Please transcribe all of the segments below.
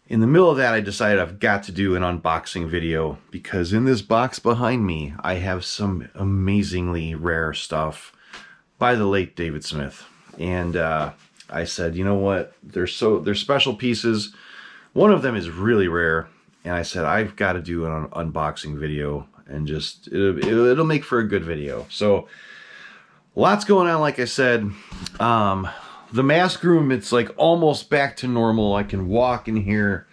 In the middle of that, I decided I've got to do an unboxing video because in this box behind me, I have some amazingly rare stuff by the late David Smith. And I said, you know what? They're special pieces. One of them is really rare. And I said, I've got to do an unboxing video and just, it'll make for a good video. So lots going on, like I said. The mask room, it's like almost back to normal. I can walk in here.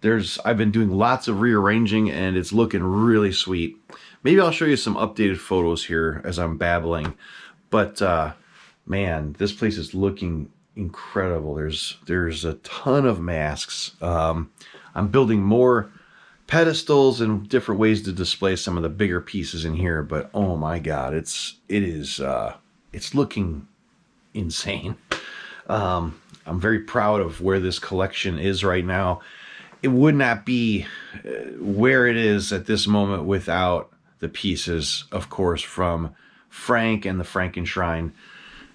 I've been doing lots of rearranging and it's looking really sweet. Maybe I'll show you some updated photos here as I'm babbling. But man, this place is looking incredible. There's a ton of masks. I'm building more pedestals and different ways to display some of the bigger pieces in here. But oh my God, it's looking insane. I'm very proud of where this collection is right now. It would not be where it is at this moment without the pieces, of course, from Frank and the Frankenstein.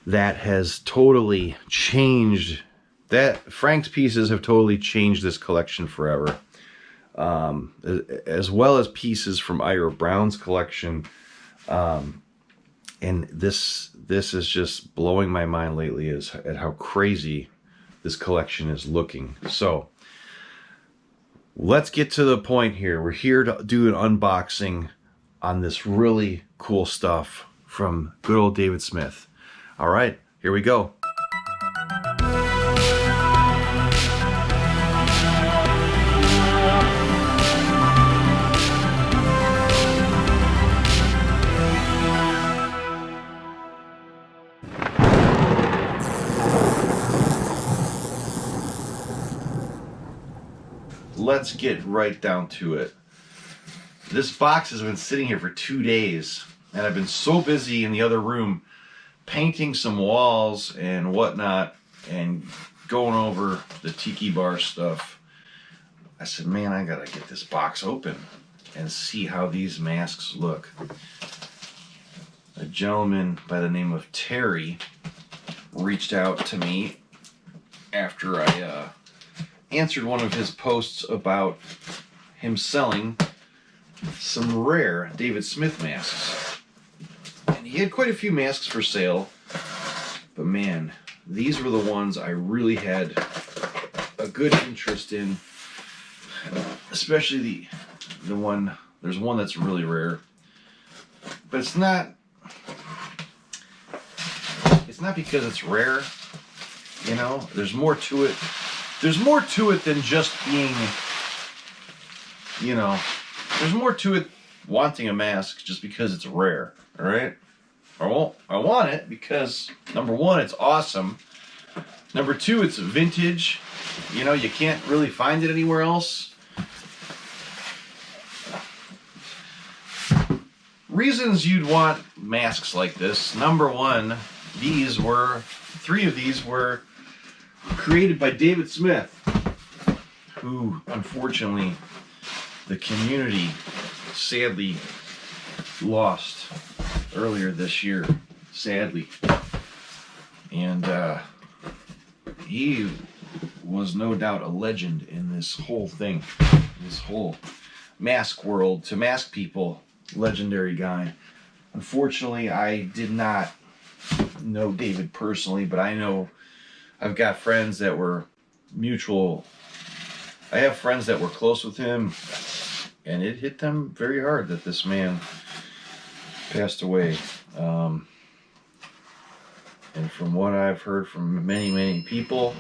That has totally changed. Frank's pieces have totally changed this collection forever. As well as pieces from Ira Brown's collection. And this is just blowing my mind lately at how crazy this collection is looking. So let's get to the point here. We're here to do an unboxing on this really cool stuff from good old David Smith. All right, here we go. Let's get right down to it. This box has been sitting here for 2 days, and I've been so busy in the other room painting some walls and whatnot and going over the tiki bar stuff. I said, man, I gotta get this box open and see how these masks look. A gentleman by the name of Terry reached out to me after I answered one of his posts about him selling some rare David Smith masks. And he had quite a few masks for sale, but man, these were the ones I really had a good interest in, especially the one, there's one that's really rare, but it's not because it's rare, you know, there's more to it. There's more to it than just being, you know, there's more to it wanting a mask just because it's rare, all right? I want it because, number one, it's awesome. Number two, it's vintage. You know, you can't really find it anywhere else. Reasons you'd want masks like this. Number one, three of these were created by David Smith, who unfortunately the community sadly lost earlier this year, sadly. And he was no doubt a legend in this whole thing, this whole mask world, to mask people, legendary guy. Unfortunately, I did not know David personally, but I've got friends that were I have friends that were close with him, and it hit them very hard that this man passed away. And from what I've heard from many, many people,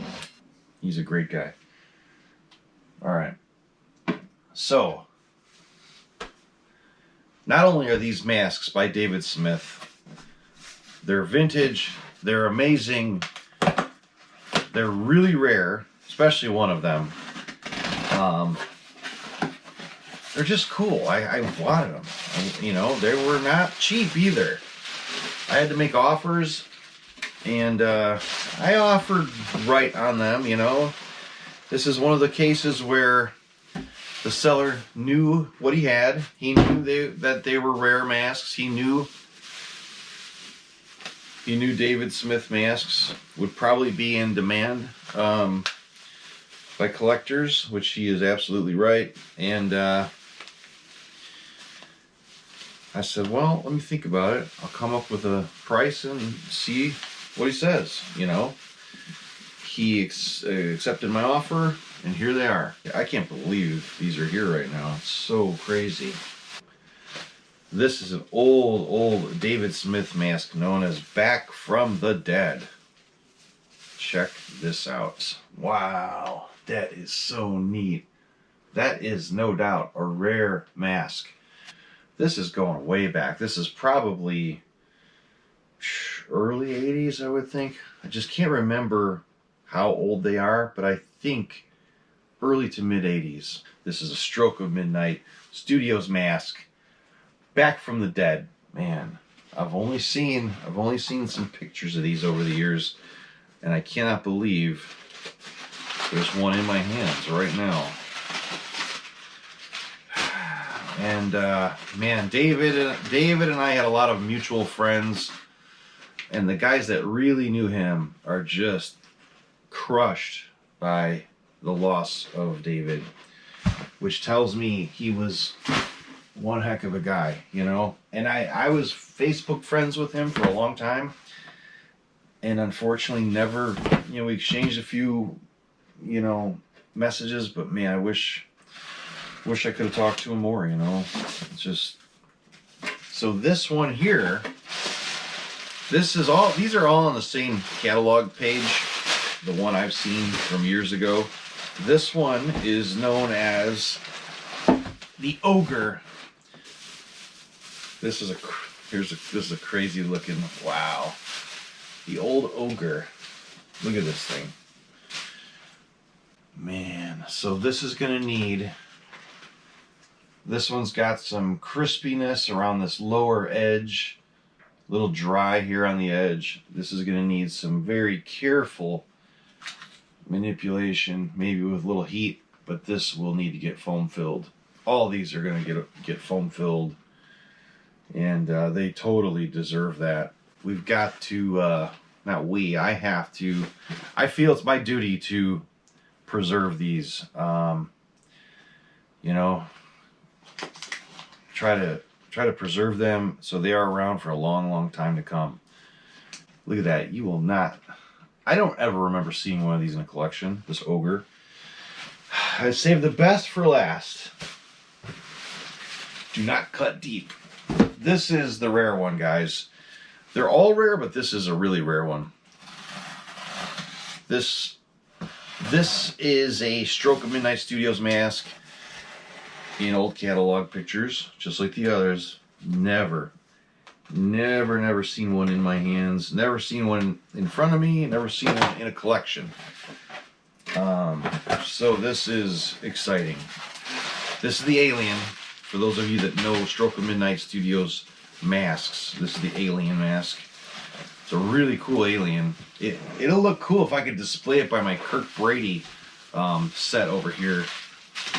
he's a great guy. All right. So, not only are these masks by David Smith, they're vintage, they're amazing, they're really rare, especially one of them. They're just cool. I wanted them. You know, they were not cheap either. I had to make offers, and I offered right on them, you know. This is one of the cases where the seller knew what he had. He knew that they were rare masks. He knew David Smith masks would probably be in demand. by collectors, which he is absolutely right. And I said, well, let me think about it. I'll come up with a price and see what he says, you know. He accepted my offer, and here they are. I can't believe these are here right now. It's so crazy. This is an old David Smith mask known as Back from the Dead. Check this out. Wow, that is so neat. That is no doubt a rare mask. This is going way back. This is probably early 80s, I would think. I just can't remember how old they are, but I think early to mid 80s. This is a Stroke of Midnight Studios mask. Back from the Dead. Man, I've only seen some pictures of these over the years, and I cannot believe there's one in my hands right now. And man, David and I had a lot of mutual friends, and the guys that really knew him are just crushed by the loss of David, which tells me he was one heck of a guy, you know. And I was Facebook friends with him for a long time, and unfortunately never, you know, we exchanged a few, you know, messages, but man, I wish I could have talked to him more, you know. It's just, so this one here, these are all on the same catalog page, the one I've seen from years ago. This one is known as the Ogre. This is a crazy looking, wow. The old Ogre. Look at this thing. Man, so this is gonna need, this one's got some crispiness around this lower edge, a little dry here on the edge. This is gonna need some very careful manipulation, maybe with a little heat, but this will need to get foam filled. All these are gonna get foam filled, and they totally deserve that. We've got to, I have to, I feel it's my duty to preserve these, you know, try to preserve them so they are around for a long time to come. Look at that. You will not, I don't ever remember seeing one of these in a collection, this Ogre. I saved the best for last. Do not cut deep. This is the rare one, guys. They're all rare, but this is a really rare one. This is a Stroke of Midnight Studios mask in old catalog pictures, just like the others. Never seen one in my hands. Never seen one in front of me. Never seen one in a collection. So this is exciting. This is the Alien. For those of you that know Stroke of Midnight Studios masks, this is the Alien mask. It's a really cool Alien. It'll look cool if I could display it by my Kirk Brady set over here.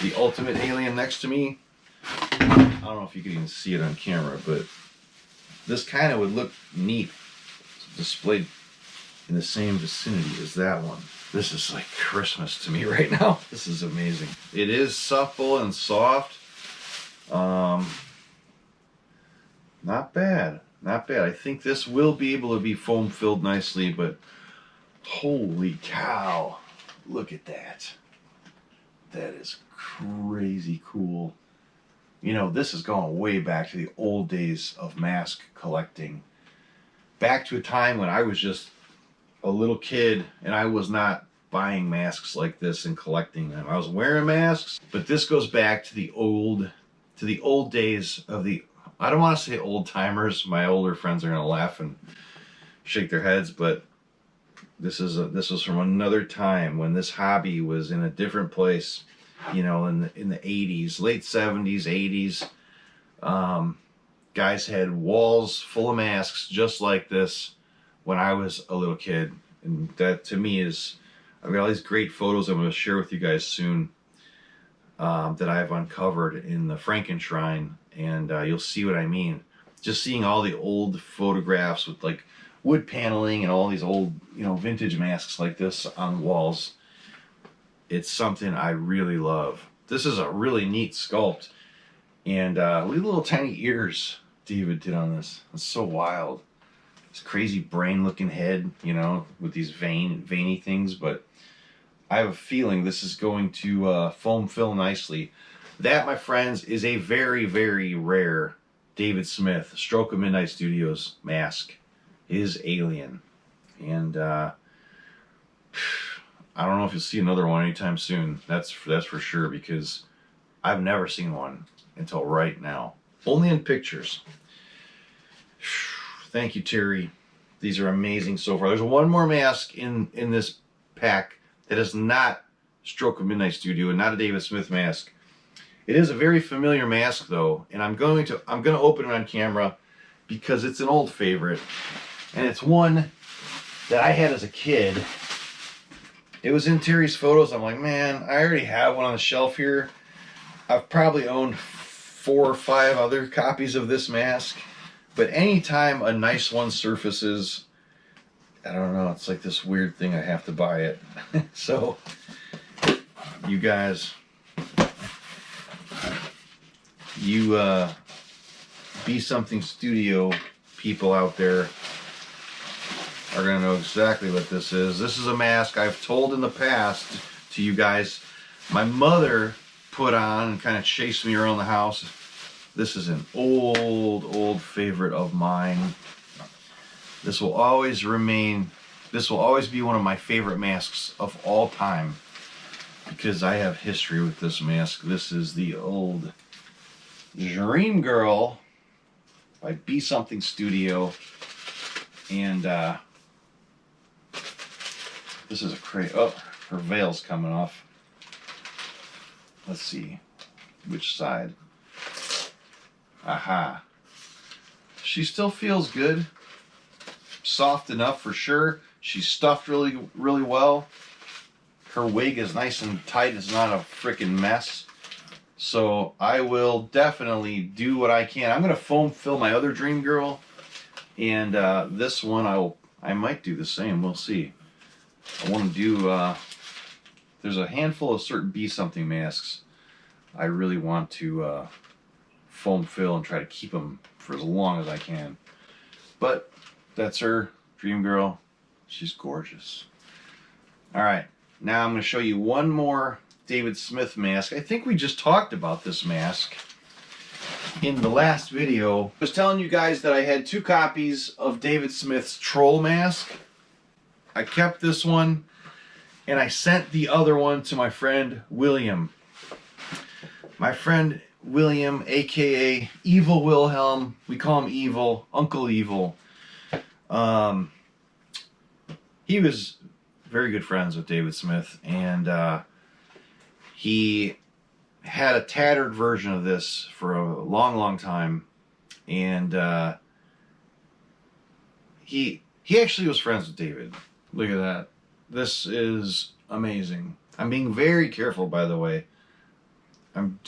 The Ultimate Alien next to me. I don't know if you can even see it on camera, but this kind of would look neat displayed in the same vicinity as that one. This is like Christmas to me right now. This is amazing. It is supple and soft. Not bad. Not bad. I think this will be able to be foam filled nicely, but holy cow. Look at that. That is crazy cool. You know, this is going way back to the old days of mask collecting. Back to a time when I was just a little kid and I was not buying masks like this and collecting them. I was wearing masks, but this goes back to the old days of the, I don't want to say old timers. My older friends are going to laugh and shake their heads, but this was from another time when this hobby was in a different place, you know, in the 80s, late 70s, 80s. Guys had walls full of masks just like this when I was a little kid. And that to me is, I've got all these great photos I'm going to share with you guys soon that I've uncovered in the Frankenshrine, and you'll see what I mean. Just seeing all the old photographs with like wood paneling and all these old, you know, vintage masks like this on walls. it's something I really love. This is a really neat sculpt. And look at the little tiny ears David did on this. It's so wild. This crazy brain looking head, you know, with these veiny things. But I have a feeling this is going to foam fill nicely. That, my friends, is a very, very rare David Smith Stroke of Midnight Studios mask. Is Alien. And I don't know if you'll see another one anytime soon. That's for sure, because I've never seen one until right now. Only in pictures. Thank you, Terry. These are amazing so far. There's one more mask in this pack that is not Stroke of Midnight Studio and not a David Smith mask. It is a very familiar mask though, and I'm going to open it on camera because it's an old favorite, and it's one that I had as a kid. It was in Terry's photos. I'm like, man, I already have one on the shelf here. I've probably owned 4 or 5 other copies of this mask, but anytime a nice one surfaces, I don't know, it's like this weird thing, I have to buy it. So, you guys, you Be Something Studio people out there are going to know exactly what this is. This is a mask I've told in the past to you guys. My mother put on and kind of chased me around the house. This is an old favorite of mine. This will always be one of my favorite masks of all time because I have history with this mask. This is the old Dream Girl by Be Something Studio, and this is a crate. Oh, her veil's coming off. Let's see which side. Aha. She still feels good. Soft enough for sure. She's stuffed really well. Her wig is nice and tight. It's not a freaking mess. So I will definitely do what I can. I'm going to foam fill my other Dream Girl, and this one I might do the same. We'll see. I want to do. There's a handful of certain Be Something masks I really want to foam fill and try to keep them for as long as I can. But that's her, Dream Girl. She's gorgeous. All right, now I'm going to show you one more David Smith mask. I think we just talked about this mask in the last video. I was telling you guys that I had 2 copies of David Smith's Troll mask. I kept this one, and I sent the other one to my friend William. My friend William, aka Evil Wilhelm. We call him Evil, Uncle Evil. He was very good friends with David Smith, and he had a tattered version of this for a long time, and he actually was friends with David. Look at that. This is amazing. I'm being very careful, by the way.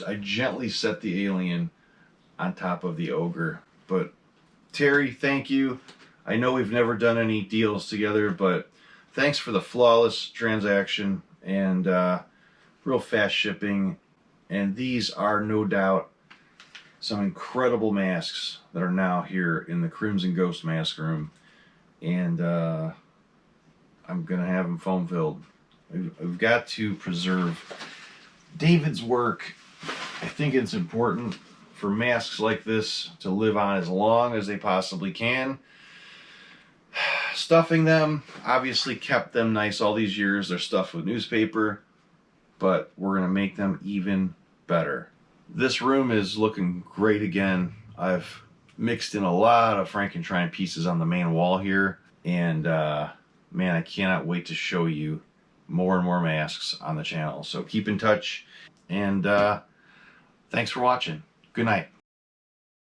I gently set the alien on top of the ogre. But Terry, thank you. I know we've never done any deals together, but thanks for the flawless transaction and real fast shipping. And these are no doubt some incredible masks that are now here in the Crimson Ghost mask room. And I'm going to have them foam filled. We've got to preserve David's work. I think it's important for masks like this to live on as long as they possibly can. Stuffing them obviously kept them nice all these years. They're stuffed with newspaper, but we're going to make them even better. This room is looking great again. I've mixed in a lot of Frankenstein pieces on the main wall here, and man, I cannot wait to show you more and more masks on the channel. So keep in touch, and thanks for watching. Good night.